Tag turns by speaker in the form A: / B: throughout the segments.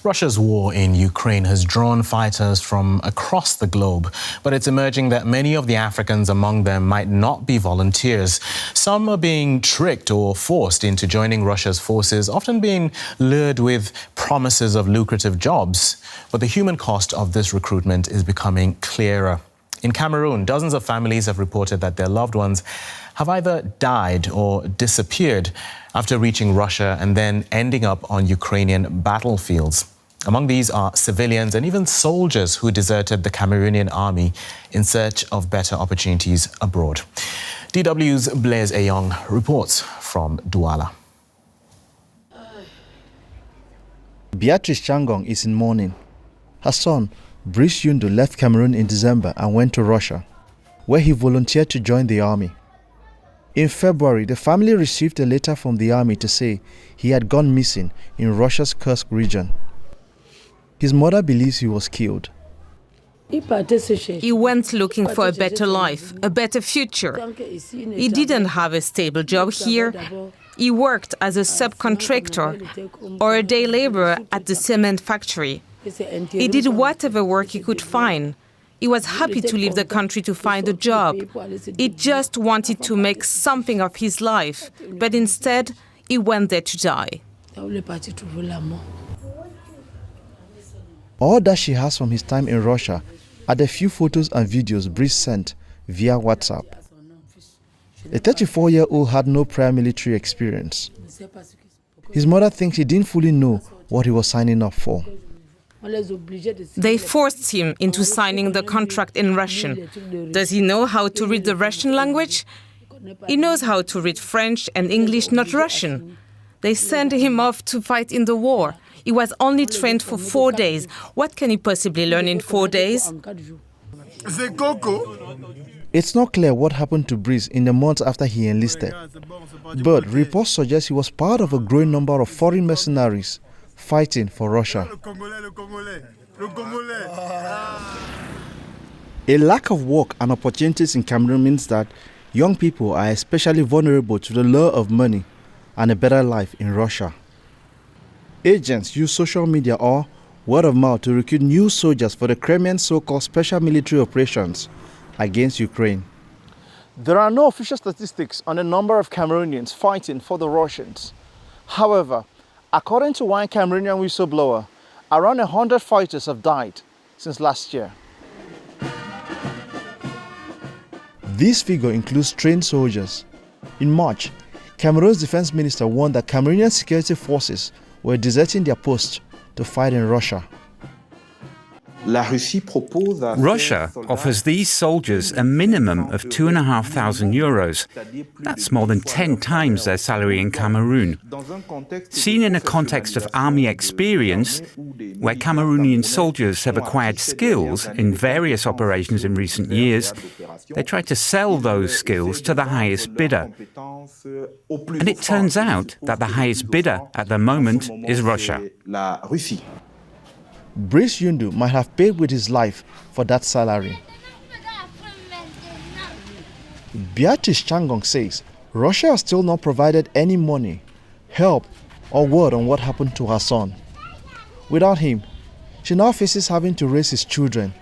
A: Russia's war in Ukraine has drawn fighters from across the globe, but it's emerging that many of the Africans among them might not be volunteers. Some are being tricked or forced into joining Russia's forces, often being lured with promises of lucrative jobs. But the human cost of this recruitment is becoming clearer. In Cameroon, dozens of families have reported that their loved ones have either died or disappeared after reaching Russia and then ending up on Ukrainian battlefields. Among these are civilians and even soldiers who deserted the Cameroonian army in search of better opportunities abroad. DW's Blaise Eyong reports from Douala.
B: Beatrice Changong is in mourning. Her son, Blaise Eyong, left Cameroon in December and went to Russia, where he volunteered to join the army. In February, the family received a letter from the army to say he had gone missing in Russia's Kursk region. His mother believes he was killed.
C: He went looking for a better life, a better future. He didn't have a stable job here. He worked as a subcontractor or a day laborer at the cement factory. He did whatever work he could find. He was happy to leave the country to find a job. He just wanted to make something of his life, but instead, he went there to die.
B: All that she has from his time in Russia are the few photos and videos Blaise sent via WhatsApp. The 34-year-old had no prior military experience. His mother thinks he didn't fully know what he was signing up for.
C: They forced him into signing the contract in Russian. Does he know how to read the Russian language? He knows how to read French and English, not Russian. They sent him off to fight in the war. He was only trained for 4 days. What can he possibly learn in 4 days?
B: It's not clear what happened to Blaise in the months after he enlisted, but reports suggest he was part of a growing number of foreign mercenaries fighting for Russia. A lack of work and opportunities in Cameroon means that young people are especially vulnerable to the lure of money and a better life in Russia. Agents use social media or word of mouth to recruit new soldiers for the Crimean so-called special military operations against Ukraine. There are no official statistics on the number of Cameroonians fighting for the Russians. However, according to one Cameroonian whistleblower, around 100 fighters have died since last year. This figure includes trained soldiers. In March, Cameroon's defense minister warned that Cameroonian security forces were deserting their posts to fight in Russia.
D: Russia offers these soldiers a minimum of €2,500. That's more than 10 times their salary in Cameroon. Seen in a context of army experience, where Cameroonian soldiers have acquired skills in various operations in recent years, they try to sell those skills to the highest bidder. And it turns out that the highest bidder at the moment is Russia.
B: Blaise Eyong might have paid with his life for that salary. Beatrice Changong says Russia has still not provided any money, help, or word on what happened to her son. Without him, she now faces having to raise his children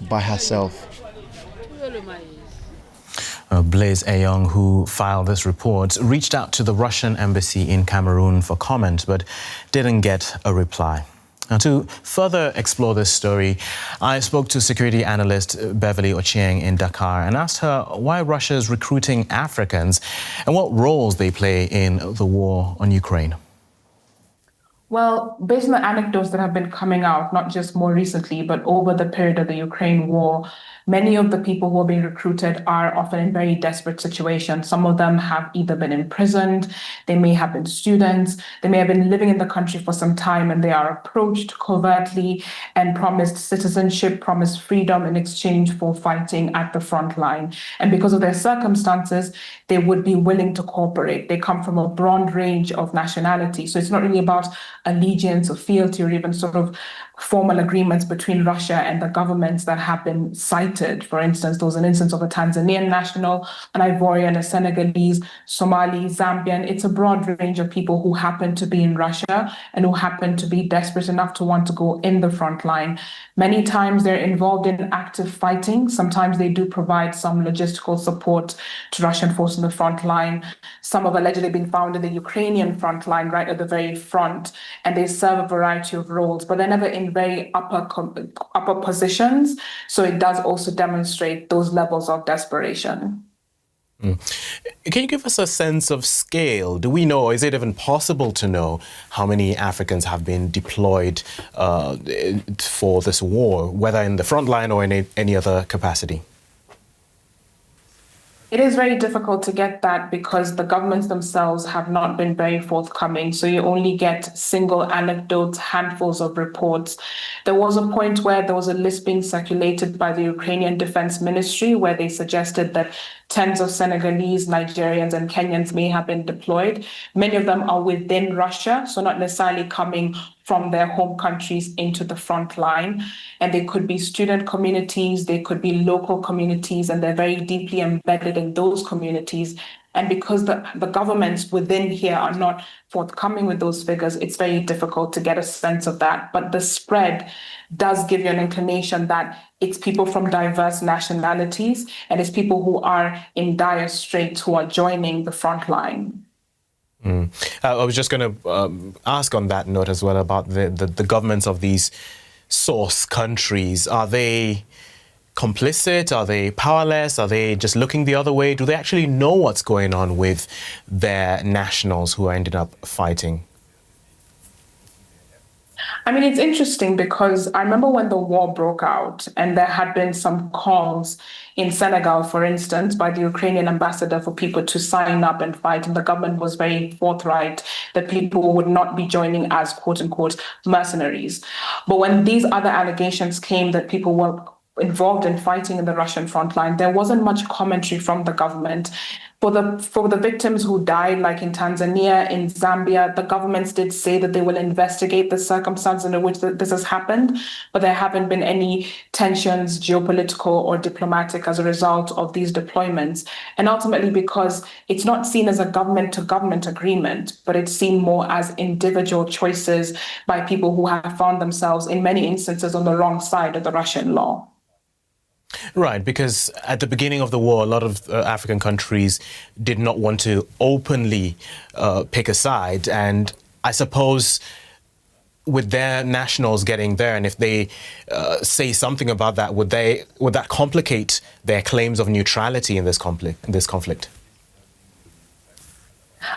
B: by herself.
A: Blaise Eyong, who filed this report, reached out to the Russian embassy in Cameroon for comment, but didn't get a reply. Now, to further explore this story, I spoke to security analyst Beverly Ochieng in Dakar and asked her why Russia is recruiting Africans and what roles they play in the war on Ukraine.
E: Well, based on the anecdotes that have been coming out, not just more recently, but over the period of the Ukraine war, many of the people who are being recruited are often in very desperate situations. Some of them have either been imprisoned, they may have been students, they may have been living in the country for some time, and they are approached covertly and promised citizenship, promised freedom in exchange for fighting at the front line. And because of their circumstances, they would be willing to cooperate. They come from a broad range of nationalities. So it's not really about allegiance or fealty or even sort of formal agreements between Russia and the governments that have been cited. For instance, there was an instance of a Tanzanian national, an Ivorian, a Senegalese, Somali, Zambian. It's a broad range of people who happen to be in Russia and who happen to be desperate enough to want to go in the front line. Many times they're involved in active fighting. Sometimes they do provide some logistical support to Russian forces in the front line. Some have allegedly been found in the Ukrainian front line, right at the very front, and they serve a variety of roles, but they're never in very upper positions. So it does also demonstrate those levels of desperation.
A: Can you give us a sense of scale? Do we know, is it even possible to know how many Africans have been deployed for this war, whether in the front line or in any other capacity?
E: It is very difficult to get that because the governments themselves have not been very forthcoming. So you only get single anecdotes, handfuls of reports. There was a point where there was a list being circulated by the Ukrainian Defense Ministry where they suggested that tens of Senegalese, Nigerians, and Kenyans may have been deployed. Many of them are within Russia, so not necessarily coming from their home countries into the front line. And they could be student communities, they could be local communities, and they're very deeply embedded in those communities. And because the governments within here are not forthcoming with those figures, it's very difficult to get a sense of that. But the spread does give you an inclination that it's people from diverse nationalities and it's people who are in dire straits who are joining the front line.
A: I was just going to ask on that note as well about the governments of these source countries. Are they complicit? Are they powerless? Are they just looking the other way? Do they actually know what's going on with their nationals who ended up fighting?
E: I mean, it's interesting because I remember when the war broke out and there had been some calls in Senegal, for instance, by the Ukrainian ambassador for people to sign up and fight. And the government was very forthright that people would not be joining as quote unquote mercenaries. But when these other allegations came that people were involved in fighting in the Russian front line, there wasn't much commentary from the government. For the victims who died, like in Tanzania, in Zambia, the governments did say that they will investigate the circumstances under which this has happened, but there haven't been any tensions, geopolitical or diplomatic, as a result of these deployments. And ultimately because it's not seen as a government-to-government agreement, but it's seen more as individual choices by people who have found themselves, in many instances, on the wrong side of the Russian law.
A: Right, because at the beginning of the war, a lot of African countries did not want to openly pick a side. And I suppose with their nationals getting there, and if they say something about that, would that complicate their claims of neutrality in this conflict?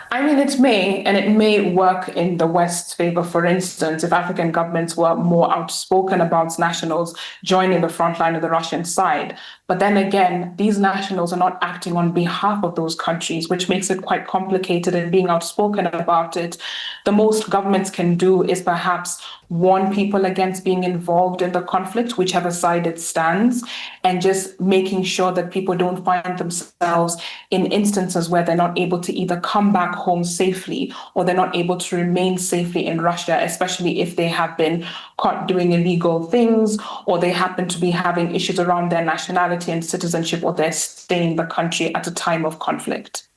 E: I mean, it may, and it may work in the West's favor. For instance, if African governments were more outspoken about nationals joining the front line of the Russian side. But then again, these nationals are not acting on behalf of those countries, which makes it quite complicated in being outspoken about it. The most governments can do is perhaps warn people against being involved in the conflict, whichever side it stands, and just making sure that people don't find themselves in instances where they're not able to either come back home safely or they're not able to remain safely in Russia, especially if they have been caught doing illegal things or they happen to be having issues around their nationality and citizenship, or they're staying in the country at a time of conflict.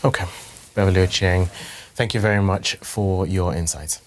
A: Okay. Beverly Ochieng, thank you very much for your insights.